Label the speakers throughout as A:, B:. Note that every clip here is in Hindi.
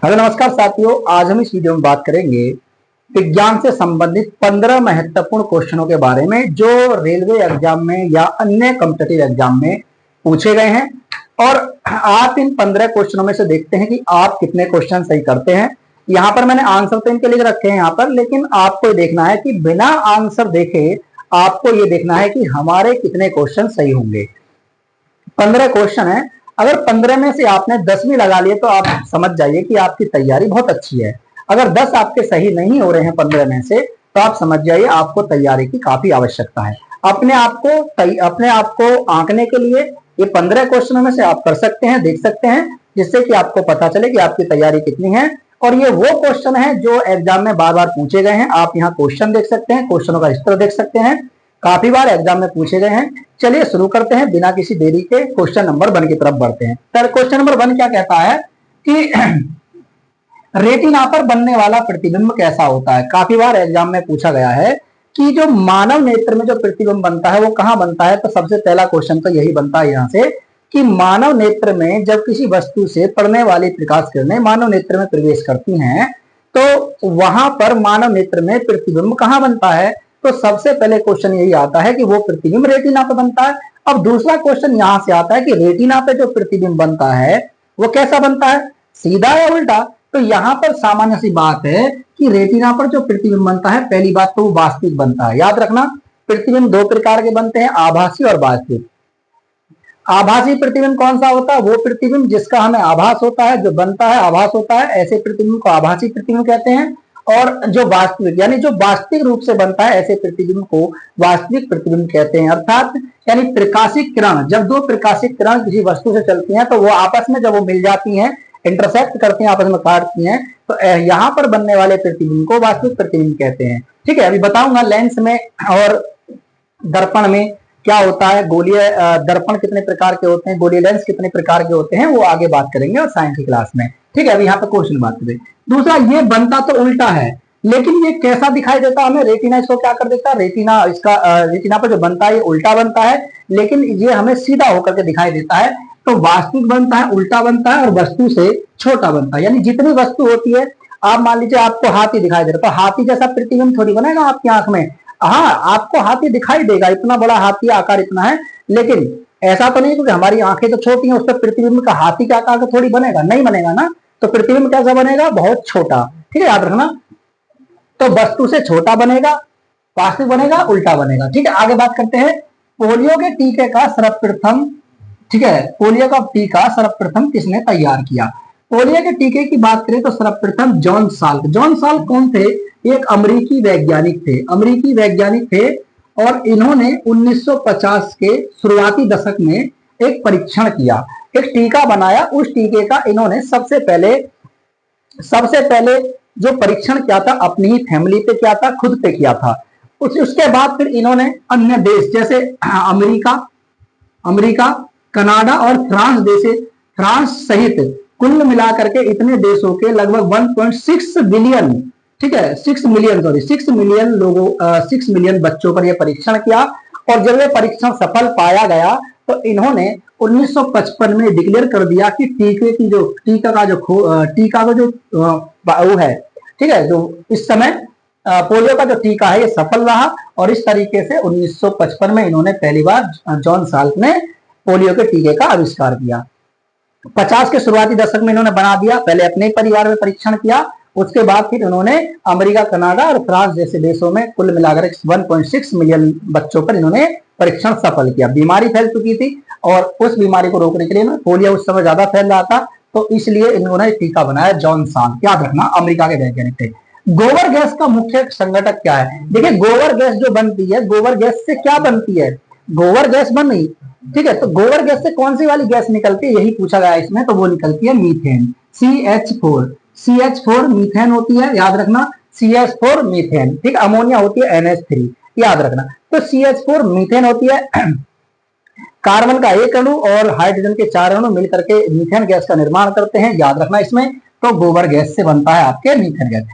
A: हेलो नमस्कार साथियों, आज हम इस वीडियो में बात करेंगे विज्ञान से संबंधित 15 महत्वपूर्ण क्वेश्चनों के बारे में जो रेलवे एग्जाम में या अन्य कॉम्पिटिटिव एग्जाम में पूछे गए हैं। और आप इन 15 क्वेश्चनों में से देखते हैं कि आप कितने क्वेश्चन सही करते हैं। यहाँ पर मैंने आंसर तो इनके लिख रखे हैं यहाँ पर, लेकिन आपको देखना है कि बिना आंसर देखे आपको ये देखना है कि हमारे कितने क्वेश्चन सही होंगे। 15 क्वेश्चन है, अगर 15 में से आपने 10 भी लगा लिए तो आप समझ जाइए कि आपकी तैयारी बहुत अच्छी है। अगर 10 आपके सही नहीं हो रहे हैं 15 में से, तो आप समझ जाइए आपको तैयारी की काफी आवश्यकता है। अपने आप को आंकने के लिए ये 15 क्वेश्चनों में से आप कर सकते हैं, देख सकते हैं, जिससे कि आपको पता चले कि आपकी तैयारी कितनी है। और ये वो क्वेश्चन है जो एग्जाम में बार बार पूछे गए हैं। आप यहाँ क्वेश्चन देख सकते हैं, क्वेश्चनों का स्तर देख सकते हैं, काफी बार एग्जाम में पूछे गए हैं। चलिए शुरू करते हैं बिना किसी देरी के, क्वेश्चन नंबर 1 की तरफ बढ़ते हैं। तो क्वेश्चन नंबर 1 क्या कहता है कि रेटिना पर बनने वाला प्रतिबिंब कैसा होता है। काफी बार एग्जाम में पूछा गया है कि जो मानव नेत्र में जो प्रतिबिंब बनता है वो कहाँ बनता है। तो सबसे पहला क्वेश्चन तो यही बनता है यहाँ से कि मानव नेत्र में जब किसी वस्तु से पड़ने वाली प्रकाश किरणें मानव नेत्र में प्रवेश करती हैं तो वहां पर मानव नेत्र में प्रतिबिंब कहाँ बनता है। तो सबसे पहले क्वेश्चन यही आता है कि वो प्रतिबिंब रेटिना पे बनता है। अब दूसरा क्वेश्चन यहां से आता है कि रेटिना पे जो प्रतिबिंब बनता है वो कैसा बनता है, सीधा या उल्टा। तो यहाँ पर सामान्य सी बात है कि रेटिना पर जो प्रतिबिंब बनता है, पहली बात तो वो वास्तविक बनता है। याद रखना, प्रतिबिंब 2 प्रकार के बनते हैं, आभासी और वास्तविक। आभासी प्रतिबिंब कौन सा होता है, वो प्रतिबिंब जिसका हमें आभास होता है, जो बनता है आभास होता है, ऐसे प्रतिबिंब को आभासी प्रतिबिंब कहते हैं। और जो वास्तविक यानी जो वास्तविक रूप से बनता है, ऐसे प्रतिबिंब को वास्तविक प्रतिबिंब कहते हैं। अर्थात यानी प्रकाशिक किरण, जब 2 प्रकाशिक किरण किसी वस्तु से चलती हैं तो वो आपस में जब वो मिल जाती हैं, इंटरसेक्ट करती हैं, आपस में काटती हैं, तो यहाँ पर बनने वाले प्रतिबिंब को वास्तविक प्रतिबिंब कहते हैं। ठीक है, अभी बताऊंगा लेंस में और दर्पण में क्या होता है, गोलीय दर्पण कितने प्रकार के होते हैं, गोलीय लेंस कितने प्रकार के होते हैं, वो आगे बात करेंगे और साइंस की क्लास में। ठीक है, अभी यहाँ पे क्वेश्चन बात करें। दूसरा, ये बनता तो उल्टा है, लेकिन ये कैसा दिखाई देता है हमें, रेटिना इसको क्या कर देता है, रेटिना पर जो बनता है ये उल्टा बनता है, लेकिन ये हमें सीधा होकर के दिखाई देता है। तो वास्तविक बनता है, उल्टा बनता है और वस्तु से छोटा बनता है। यानी जितनी वस्तु होती है, आप मान लीजिए आपको हाथी दिखाई दे रहा है, तो हाथी जैसा प्रतिबिंब थोड़ी बनेगा आपकी आंख में। हाँ, आपको हाथी दिखाई देगा, इतना बड़ा हाथी, आकार इतना है, लेकिन ऐसा तो नहीं क्योंकि हमारी आंखें तो छोटी हैं, उस पर प्रतिबिंब का हाथी के आकार का थोड़ी बनेगा, नहीं बनेगा ना। तो प्रतिबिंब कैसा बनेगा, बहुत छोटा। ठीक है, याद रखना। तो वस्तु से छोटा बनेगा, वास्तविक बनेगा, उल्टा बनेगा। ठीक है, आगे बात करते हैं। पोलियो के टीके का सर्वप्रथम, ठीक है, पोलियो का टीका सर्वप्रथम किसने तैयार किया। पोलियो के टीके की बात करें तो सर्वप्रथम जॉन साल्क। जॉन साल्क कौन थे, एक अमेरिकी वैज्ञानिक थे, अमेरिकी वैज्ञानिक थे। और इन्होंने 1950 के शुरुआती दशक में एक परीक्षण किया, एक टीका बनाया। उस टीके का इन्होंने सबसे पहले जो परीक्षण किया था अपनी ही फैमिली पे किया था, खुद पे किया था। उसके बाद फिर इन्होंने अन्य देश जैसे अमेरिका, कनाडा और फ्रांस सहित कुल मिलाकर के इतने देशों के लगभग 1.6 बिलियन, ठीक है, 6 मिलियन लोगों, 6 मिलियन बच्चों पर यह परीक्षण किया। और जब यह परीक्षण सफल पाया गया तो इन्होंने 1955 में डिक्लेयर कर दिया कि टीका का जो वो है, ठीक है, जो इस समय पोलियो का जो टीका है ये सफल रहा। और इस तरीके से 1955 में इन्होंने पहली बार जॉन साल्क ने पोलियो के टीके का आविष्कार किया। 50 के शुरुआती दशक में इन्होंने बना दिया, पहले अपने परिवार में परीक्षण किया, उसके बाद फिर उन्होंने अमेरिका, कनाडा और फ्रांस जैसे देशों में कुल मिलाकर 1.6 मिलियन बच्चों पर इन्होंने परीक्षण सफल किया। बीमारी फैल चुकी थी और उस बीमारी को रोकने के लिए पोलियो उस समय ज्यादा फैल रहा था, तो इसलिए इन्होंने टीका बनाया जॉन साल्क। याद रखना, अमेरिका के वैज्ञानिक थे। गोबर गैस का मुख्य संघटक क्या है। देखिए, गोबर गैस जो बनती है, गोबर गैस से क्या बनती है, गोबर गैस बन रही, ठीक है, तो गोबर गैस से कौन सी वाली गैस निकलती है, यही पूछा गया इसमें। तो वो निकलती है मीथेन, CH4 मीथेन होती है। याद रखना, CH4 मीथेन, ठीक, अमोनिया होती है NH3, याद रखना। तो CH4 मीथेन होती है। कार्बन का एक अणु और हाइड्रोजन के 4 अणु मिलकर के मीथेन गैस का निर्माण करते हैं, याद रखना इसमें। तो गोबर गैस से बनता है आपके मीथेन गैस।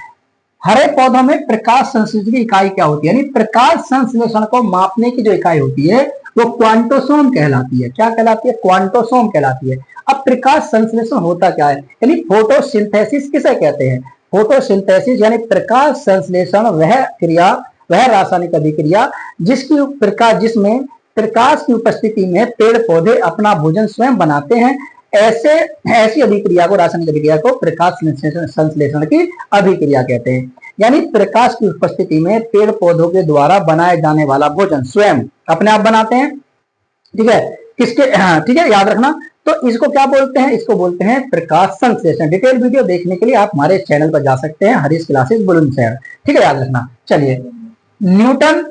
A: हरे पौधों में प्रकाश संश्लेषण की इकाई क्या होती है, यानी प्रकाश संश्लेषण को मापने की जो इकाई होती है वो क्वांटोसोम कहलाती है। क्या कहलाती है? क्वांटोसोम कहलाती है। अब प्रकाश संश्लेषण होता क्या है, यानी फोटोसिंथेसिस किसे कहते हैं? फोटोसिंथेसिस यानी प्रकाश संश्लेषण वह क्रिया, वह रासायनिक अभिक्रिया जिसमें प्रकाश की उपस्थिति में पेड़ पौधे अपना भोजन स्वयं बनाते हैं। ऐसी अभिक्रिया को, रासायनिक अभिक्रिया को प्रकाश संश्लेषण की अभिक्रिया कहते हैं। यानी प्रकाश की उपस्थिति में पेड़ पौधों के द्वारा बनाए जाने वाला भोजन स्वयं अपने आप बनाते हैं। ठीक है, ठीक है, याद रखना। तो इसको क्या बोलते हैं? इसको बोलते हैं प्रकाश संश्लेषण। डिटेल वीडियो देखने के लिए आप हमारे चैनल पर जा सकते हैं, हरीश क्लासेस बुलंदशहर। ठीक है, याद रखना। चलिए, न्यूटन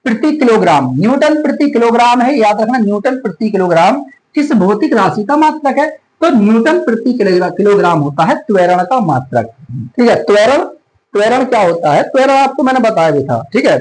A: प्रति किलोग्राम, न्यूटन प्रति किलोग्राम है, याद रखना। न्यूटन प्रति किलोग्राम किस भौतिक राशि का मात्रक है? तो न्यूटन प्रति किलोग्राम होता है त्वरण का मात्रक। ठीक है, त्वरण क्या होता है? त्वरण आपको मैंने बताया भी था। ठीक है,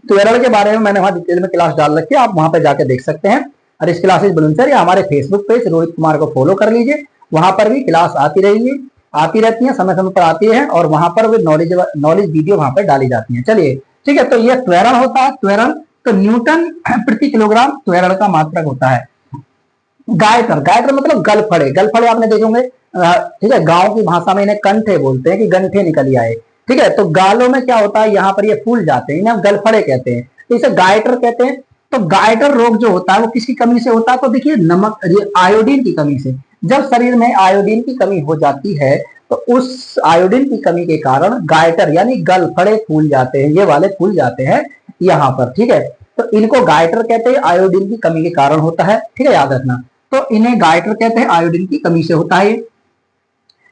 A: त्वरण के बारे में मैंने वहां डिटेल में क्लास डाल रखी है, आप वहां पे जाके देख सकते हैं। और इस क्लासेस बुलंदशहर या हमारे फेसबुक पेज रोहित कुमार को फॉलो कर लीजिए, वहां पर भी क्लास आती रहती है, समय समय पर आती है, और वहां पर भी नॉलेज वीडियो वहां पर डाली जाती है। चलिए, ठीक है, तो यह त्वरण होता है। त्वरण तो न्यूटन प्रति किलोग्राम त्वरण का मात्रक होता है। गायटर मतलब गलफड़े आपने देखे होंगे। ठीक है, गांव की भाषा में इन्हें कंठे बोलते हैं कि गंठे निकल आए। ठीक है, तो गालों में क्या होता है, यहाँ पर ये फूल जाते हैं, इन्हें गलफड़े कहते हैं, तो इसे गायटर कहते हैं। तो गायटर रोग जो होता है वो किसकी कमी से होता है? तो देखिए, नमक, आयोडीन की कमी से। जब शरीर में आयोडीन की कमी हो जाती है तो उस आयोडीन की कमी के कारण गायटर यानी गलफड़े फूल जाते हैं, ये वाले फूल जाते हैं यहाँ पर। ठीक है, तो इनको गायटर कहते हैं, आयोडीन की कमी के कारण होता है। ठीक है, याद रखना। तो इन्हें गायटर कहते हैं, आयोडीन की कमी से होता है।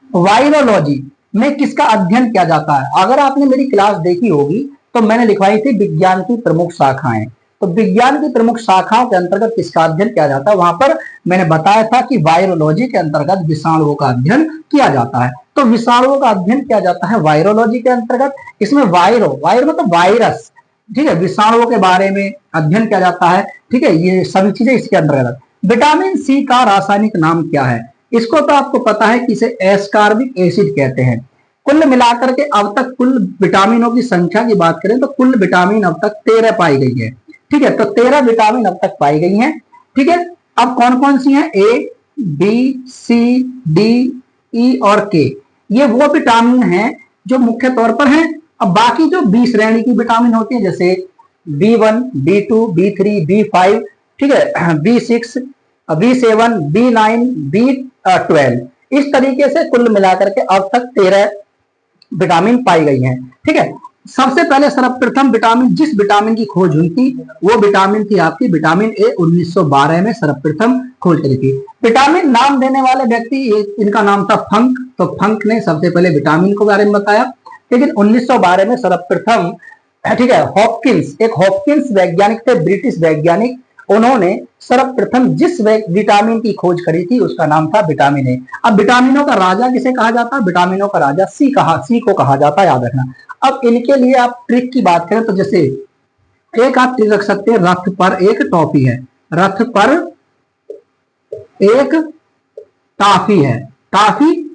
A: वायरोलॉजी में किसका अध्ययन किया जाता है? अगर आपने मेरी क्लास देखी होगी तो मैंने लिखवाई थी विज्ञान की प्रमुख शाखाएं। तो विज्ञान की प्रमुख शाखाओं के अंतर्गत किसका अध्ययन किया जाता है? वहां पर मैंने बताया था कि वायरोलॉजी के अंतर्गत विषाणुओं का अध्ययन किया जाता है। तो विषाणुओं का अध्ययन किया जाता है वायरोलॉजी के अंतर्गत। इसमें वायरो मतलब वायरस, ठीक है, विषाणुओं के बारे में अध्ययन किया जाता है। ठीक है, ये सभी चीजें इसके अंतर्गत। विटामिन सी का रासायनिक नाम क्या है? इसको तो आपको पता है कि इसे एस्कॉर्बिक एसिड कहते हैं। कुल मिलाकर के अब तक कुल विटामिनों की संख्या की बात करें तो कुल विटामिन अब तक 13 पाई गई है। ठीक है, तो 13 विटामिन अब तक पाई गई हैं। ठीक है, अब कौन कौन सी हैं? ए, बी, सी, डी, ई और के, ये वो विटामिन हैं जो मुख्य तौर पर हैं। अब बाकी जो 20 श्रेणी की विटामिन होती है, जैसे B1, B2, B3, B5, ठीक है, B6, B7, B9, B12, इस तरीके से कुल मिलाकर के अब तक 13 विटामिन पाई गई हैं। ठीक है, सबसे पहले सर्वप्रथम विटामिन, जिस विटामिन की खोज हुई थी वो विटामिन थी आपकी विटामिन ए। 1912 में सर्वप्रथम खोज करी थी। विटामिन नाम देने वाले व्यक्ति, इनका नाम था फंक। तो फंक ने सबसे पहले विटामिन के बारे में बताया। लेकिन 1912 में सर्वप्रथम, ठीक है, हॉपकिंस वैज्ञानिक थे, ब्रिटिश वैज्ञानिक, उन्होंने सर्वप्रथम जिस विटामिन की खोज करी थी उसका नाम था विटामिन ए। अब विटामिनों का राजा किसे कहा जाता है? विटामिनों का राजा सी को कहा जाता है, याद रखना। अब इनके लिए आप ट्रिक की बात करें तो जैसे एक आप ट्रिक रख सकते हैं, रथ पर एक टॉफी है, रथ पर एक टाफी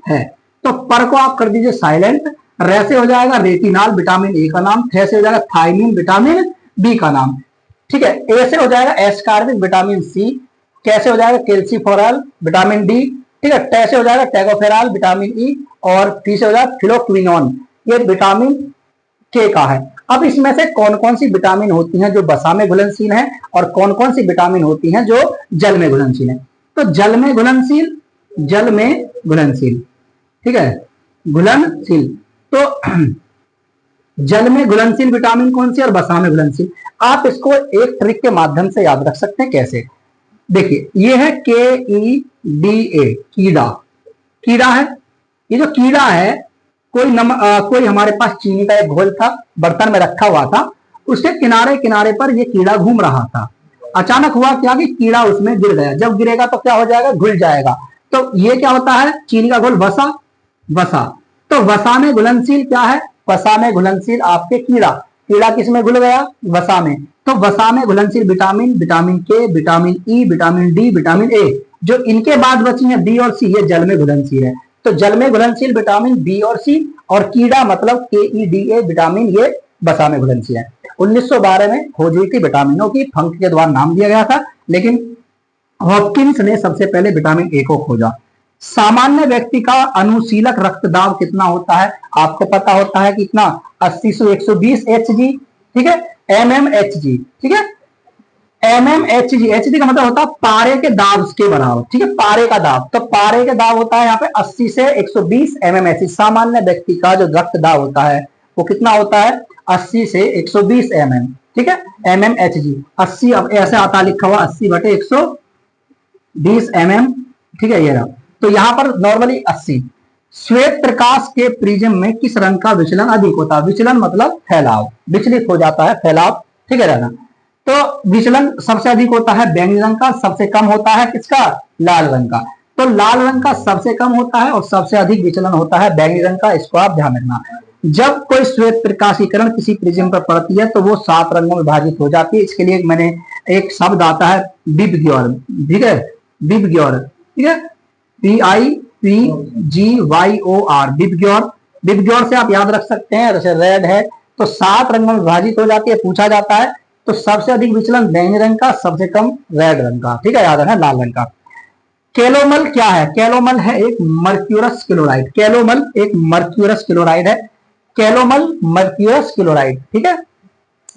A: है, तो पर को आप कर दीजिए साइलेंट, रे से हो जाएगा रेटिनॉल विटामिन ए का नाम, थे से हो जाएगा थायमिन विटामिन बी का नाम। ठीक है, ए से हो जाएगा एस्कॉर्बिक विटामिन सी, कैसे हो जाएगा कैल्सिफेरॉल विटामिन डी, ठीक है, टे से हो जाएगा टैगोफेरॉल विटामिन ई, और टी से हो जाएगा फिलोक्विनोन, ये विटामिन के का है। अब इसमें से कौन कौन सी विटामिन होती हैं जो वसा में घुलनशील है और कौन कौन सी विटामिन होती हैं जो जल में घुलनशील है? तो जल में घुलनशील, ठीक है, घुलनशील, तो जल में घुलनशील विटामिन कौन सी और वसा में घुलनशील? आप इसको एक ट्रिक के माध्यम से याद रख सकते हैं। कैसे? देखिए, ये है KEDA, कीड़ा है। ये जो कीड़ा है, कोई हमारे पास चीनी का एक घोल था, बर्तन में रखा हुआ था, उसके किनारे किनारे पर ये कीड़ा घूम रहा था। अचानक हुआ क्या कि कीड़ा उसमें गिर गया। जब गिरेगा तो क्या हो जाएगा? घुल जाएगा। तो ये क्या होता है? चीनी का घोल, वसा। तो वसा में घुलनशील क्या है? वसा में घुलनशील आपके कीड़ा किस में घुल गया? वसा में। तो वसा में घुलनशील विटामिन के, vitamin E, vitamin D, vitamin A, जो इनके बाद बची है बी और सी, ये जल में घुलनशील है। तो जल में घुलनशील विटामिन बी और सी, और कीड़ा मतलब KEDA विटामिन, ये वसा में घुलनशील है। 1912 में खोज हुई थी विटामिनों की, फंक के द्वारा नाम दिया गया था, लेकिन हॉपकिंस ने सबसे पहले विटामिन ए को खोजा। सामान्य व्यक्ति का अनुशीलक रक्तदाब कितना होता है? आपको पता होता है कितना, 80 से 120 Hg, ठीक है, mmHg, ठीक है, mmHg, Hg का मतलब होता है पारे के दाब के बराबर, ठीक है, पारे का दाब। तो पारे के दाब होता है यहाँ पे 80 से 120 mmHg। सामान्य व्यक्ति का जो रक्त दाब होता है वो कितना होता है? 80 से 120 mm, ठीक है, mmHg। 80 अब ऐसे आता लिखा हुआ 80/120 mm, ठीक है, ये रहा। तो यहाँ पर नॉर्मली 80। श्वेत प्रकाश के प्रिज्म में किस रंग का विचलन अधिक होता है? विचलन मतलब फैलाव, विचलित हो जाता है, फैलाव, ठीक है रहना। तो विचलन सबसे अधिक होता है बैंगनी रंग का, सबसे कम होता है किसका? लाल रंग का। तो लाल रंग का सबसे कम होता है और सबसे अधिक विचलन होता है बैंगनी रंग का, इसको आप ध्यान रखना। जब कोई श्वेत प्रकाशीकरण किसी प्रिज्म पर पड़ती है तो वो 7 रंगों में विभाजित हो जाती है। इसके लिए मैंने एक शब्द आता है विबग्योर, ठीक है, विबग्योर, ठीक है, PIPGYOR, विबग्योर। विबग्योर से आप याद रख सकते हैं, जैसे रेड है तो 7 रंगों में विभाजित हो जाती है, पूछा जाता है। तो सबसे अधिक विचलन बैंगनी रंग का, सबसे कम रेड रंग का, ठीक है, याद रखना, लाल रंग का। कैलोमल क्या है? कैलोमल है एक मर्क्यूरस क्लोराइड, कैलोमल एक मर्क्यूरस क्लोराइड है, कैलोमल मर्क्यूरस क्लोराइड, ठीक है,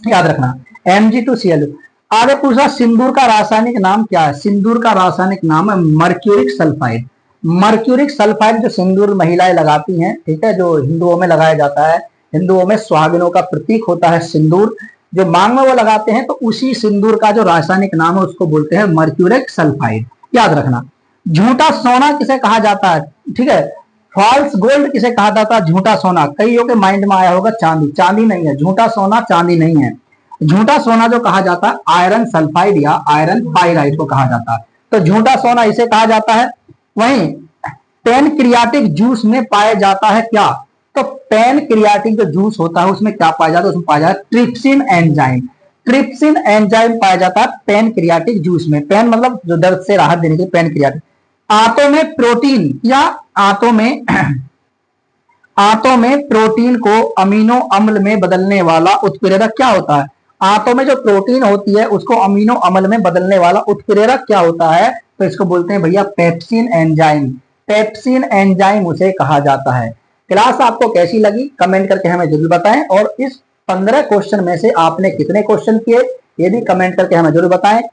A: याद रखना, Mg2Cl। आगे पूछा सिंदूर का रासायनिक नाम क्या है? सिंदूर का रासायनिक नाम है मर्क्यूरिक सल्फाइड। मर्क्यूरिक सल्फाइड जो सिंदूर महिलाएं लगाती हैं, ठीक है, जो हिंदुओं में लगाया जाता है, हिंदुओं में सुहागिनों का प्रतीक होता है सिंदूर, जो मांग में वो लगाते हैं, तो उसी सिंदूर का जो रासायनिक नाम है उसको बोलते हैं मर्क्यूरिक सल्फाइड, याद रखना। झूठा सोना किसे कहा जाता है? ठीक है, फॉल्स गोल्ड किसे कहा जाता है? झूठा सोना। कईयों के माइंड में आया होगा चांदी, चांदी नहीं है, झूठा सोना चांदी नहीं है। झूठा सोना जो कहा जाता है आयरन सल्फाइड या आयरन पाइराइड को कहा जाता है, तो झूठा सोना इसे कहा जाता है। वहीं पैनक्रियाटिक जूस में पाया जाता है क्या? तो पैनक्रियाटिक जो जूस होता है उसमें क्या पाया जाता है? उसमें पाया जाता है ट्रिप्सिन एंजाइम। ट्रिप्सिन एंजाइम पाया जाता है पैनक्रियाटिक जूस में। पैन मतलब जो दर्द से राहत देने के लिए पैनक्रियाटिक। आंतों में प्रोटीन या आंतों में प्रोटीन को अमीनो अम्ल में बदलने वाला उत्प्रेरक क्या होता है? आंतों में जो प्रोटीन होती है उसको अमीनो अम्ल में बदलने वाला उत्प्रेरक क्या होता है? तो इसको बोलते हैं भैया पेप्सिन एंजाइम। पेप्सिन एंजाइम उसे कहा जाता है। क्लास आपको कैसी लगी कमेंट करके हमें जरूर बताएं, और इस 15 क्वेश्चन में से आपने कितने क्वेश्चन किए ये भी कमेंट करके हमें जरूर बताएं।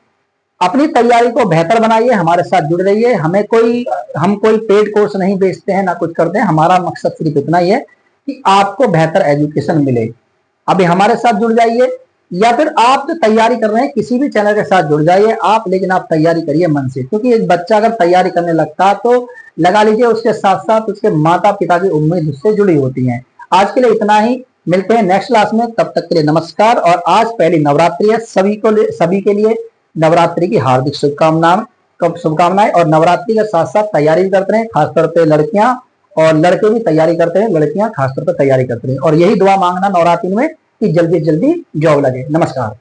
A: अपनी तैयारी को बेहतर बनाइए, हमारे साथ जुड़ रहिए। हम कोई पेड कोर्स नहीं बेचते हैं ना कुछ करते हैं, हमारा मकसद सिर्फ इतना ही है कि आपको बेहतर एजुकेशन मिले। अभी हमारे साथ जुड़ जाइए, या फिर आप जो तैयारी कर रहे हैं किसी भी चैनल के साथ जुड़ जाइए आप, लेकिन आप तैयारी करिए मन से, क्योंकि एक बच्चा अगर तैयारी करने लगता है तो लगा लीजिए उसके साथ साथ उसके माता पिता की उम्मीद उससे जुड़ी होती है। आज के लिए इतना ही, मिलते हैं नेक्स्ट क्लास में, तब तक के लिए नमस्कार। और आज पहली नवरात्रि है, सभी के लिए नवरात्रि की हार्दिक शुभकामनाएं। और नवरात्रि के साथ साथ तैयारी भी करते रहे, खासतौर पर लड़कियां, और लड़के भी तैयारी करते हैं, लड़कियां खासतौर पर तैयारी करते हैं। और यही दुआ मांगना नवरात्रि में कि जल्दी जल्दी जॉब लगे। नमस्कार।